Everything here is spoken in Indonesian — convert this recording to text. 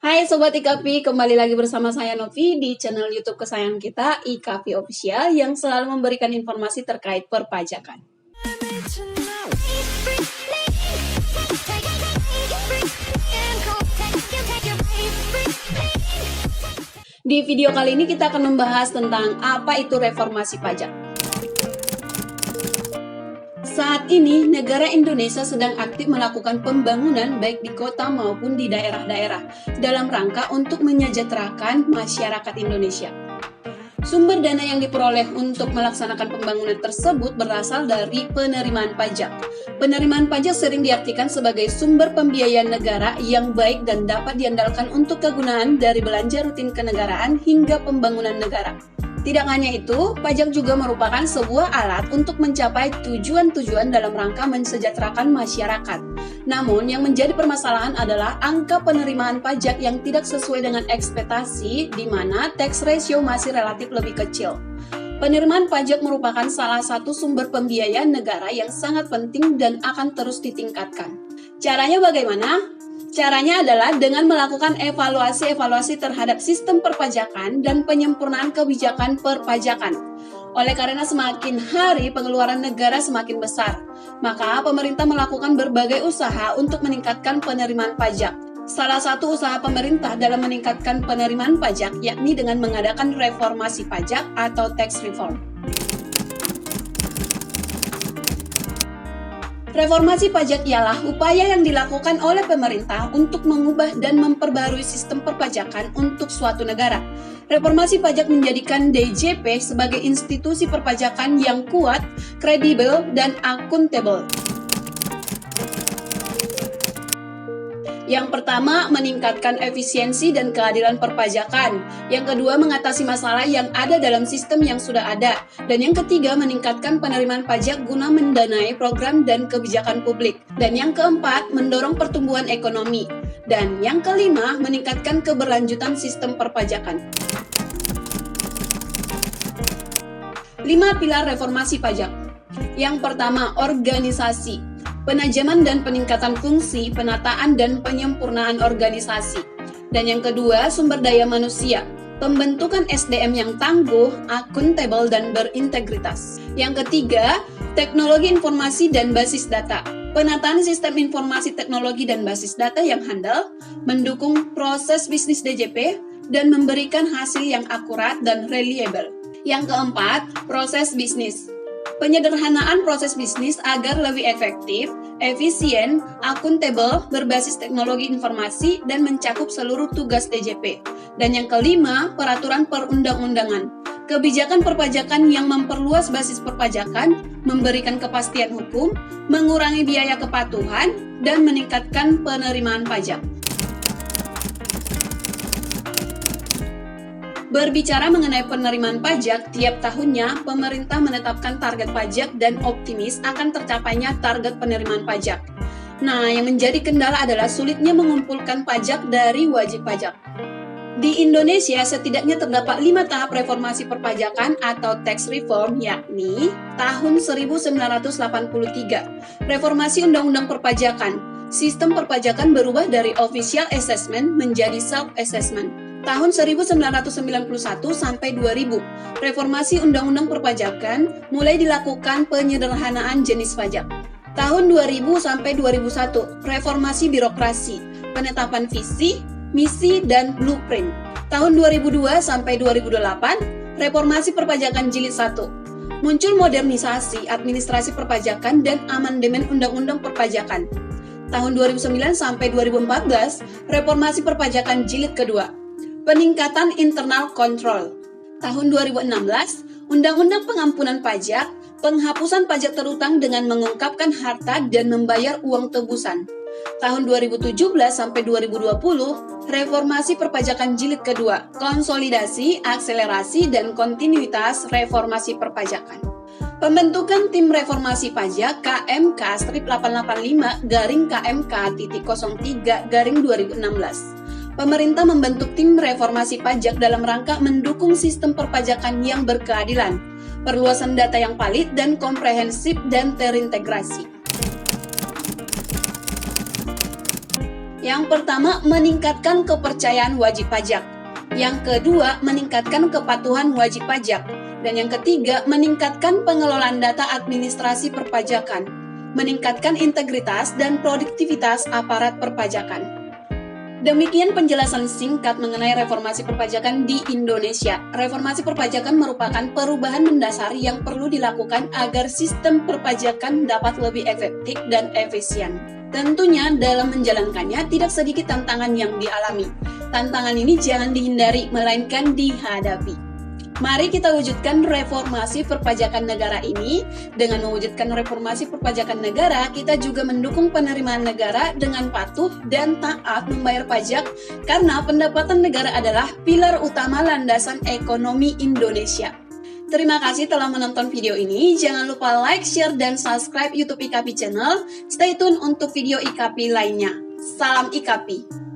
Hai Sobat IKAPI, kembali lagi bersama saya Novi di channel YouTube kesayangan kita, IKAPI Official, yang selalu memberikan informasi terkait perpajakan. Di video kali ini kita akan membahas tentang apa itu reformasi pajak. Saat ini, negara Indonesia sedang aktif melakukan pembangunan baik di kota maupun di daerah-daerah dalam rangka untuk menyejahterakan masyarakat Indonesia. Sumber dana yang diperoleh untuk melaksanakan pembangunan tersebut berasal dari penerimaan pajak. Penerimaan pajak sering diartikan sebagai sumber pembiayaan negara yang baik dan dapat diandalkan untuk kegunaan dari belanja rutin kenegaraan hingga pembangunan negara. Tidak hanya itu, pajak juga merupakan sebuah alat untuk mencapai tujuan-tujuan dalam rangka mensejahterakan masyarakat. Namun, yang menjadi permasalahan adalah angka penerimaan pajak yang tidak sesuai dengan ekspektasi, di mana tax ratio masih relatif lebih kecil. Penerimaan pajak merupakan salah satu sumber pembiayaan negara yang sangat penting dan akan terus ditingkatkan. Caranya bagaimana? Caranya adalah dengan melakukan evaluasi terhadap sistem perpajakan dan penyempurnaan kebijakan perpajakan. Oleh karena semakin hari pengeluaran negara semakin besar, maka pemerintah melakukan berbagai usaha untuk meningkatkan penerimaan pajak. Salah satu usaha pemerintah dalam meningkatkan penerimaan pajak yakni dengan mengadakan reformasi pajak atau tax reform. Reformasi pajak ialah upaya yang dilakukan oleh pemerintah untuk mengubah dan memperbarui sistem perpajakan untuk suatu negara. Reformasi pajak menjadikan DJP sebagai institusi perpajakan yang kuat, kredibel, dan akuntabel. Yang pertama, meningkatkan efisiensi dan keadilan perpajakan. Yang kedua, mengatasi masalah yang ada dalam sistem yang sudah ada. Dan yang ketiga, meningkatkan penerimaan pajak guna mendanai program dan kebijakan publik. Dan yang keempat, mendorong pertumbuhan ekonomi. Dan yang kelima, meningkatkan keberlanjutan sistem perpajakan. 5 pilar reformasi pajak. Yang pertama, organisasi. Penajaman dan peningkatan fungsi, penataan dan penyempurnaan organisasi. Dan yang kedua, sumber daya manusia. Pembentukan SDM yang tangguh, akuntabel, dan berintegritas. Yang ketiga, teknologi informasi dan basis data. Penataan sistem informasi teknologi dan basis data yang handal, mendukung proses bisnis DJP, dan memberikan hasil yang akurat dan reliable. Yang keempat, proses bisnis. Penyederhanaan proses bisnis agar lebih efektif, efisien, akuntabel, berbasis teknologi informasi, dan mencakup seluruh tugas DJP. Dan yang kelima, peraturan perundang-undangan. Kebijakan perpajakan yang memperluas basis perpajakan, memberikan kepastian hukum, mengurangi biaya kepatuhan, dan meningkatkan penerimaan pajak. Berbicara mengenai penerimaan pajak, tiap tahunnya pemerintah menetapkan target pajak dan optimis akan tercapainya target penerimaan pajak. Nah, yang menjadi kendala adalah sulitnya mengumpulkan pajak dari wajib pajak. Di Indonesia setidaknya terdapat 5 tahap reformasi perpajakan atau tax reform, yakni tahun 1983, reformasi Undang-Undang Perpajakan. Sistem perpajakan berubah dari official assessment menjadi self-assessment. Tahun 1991 sampai 2000, reformasi Undang-Undang Perpajakan mulai dilakukan penyederhanaan jenis pajak. Tahun 2000 sampai 2001, reformasi birokrasi, penetapan visi, misi, dan blueprint. Tahun 2002 sampai 2008, reformasi perpajakan jilid 1. Muncul modernisasi administrasi perpajakan dan amandemen Undang-Undang Perpajakan. Tahun 2009 sampai 2014, reformasi perpajakan jilid kedua. Peningkatan internal control. Tahun 2016, Undang-Undang Pengampunan Pajak, penghapusan pajak terutang dengan mengungkapkan harta dan membayar uang tebusan. Tahun 2017 sampai 2020, reformasi perpajakan jilid kedua, konsolidasi, akselerasi, dan kontinuitas reformasi perpajakan. Pembentukan Tim Reformasi Pajak KMK-885-KMK.03-2016. Pemerintah membentuk tim reformasi pajak dalam rangka mendukung sistem perpajakan yang berkeadilan, perluasan data yang valid dan komprehensif dan terintegrasi. Yang pertama, meningkatkan kepercayaan wajib pajak. Yang kedua, meningkatkan kepatuhan wajib pajak. Dan yang ketiga, meningkatkan pengelolaan data administrasi perpajakan, meningkatkan integritas dan produktivitas aparat perpajakan. Demikian penjelasan singkat mengenai reformasi perpajakan di Indonesia. Reformasi perpajakan merupakan perubahan mendasar yang perlu dilakukan agar sistem perpajakan dapat lebih efektif dan efisien. Tentunya dalam menjalankannya tidak sedikit tantangan yang dialami. Tantangan ini jangan dihindari, melainkan dihadapi. Mari kita wujudkan reformasi perpajakan negara ini. Dengan mewujudkan reformasi perpajakan negara, kita juga mendukung penerimaan negara dengan patuh dan taat membayar pajak karena pendapatan negara adalah pilar utama landasan ekonomi Indonesia. Terima kasih telah menonton video ini. Jangan lupa like, share, dan subscribe YouTube IKAPI Channel. Stay tune untuk video IKAPI lainnya. Salam IKAPI.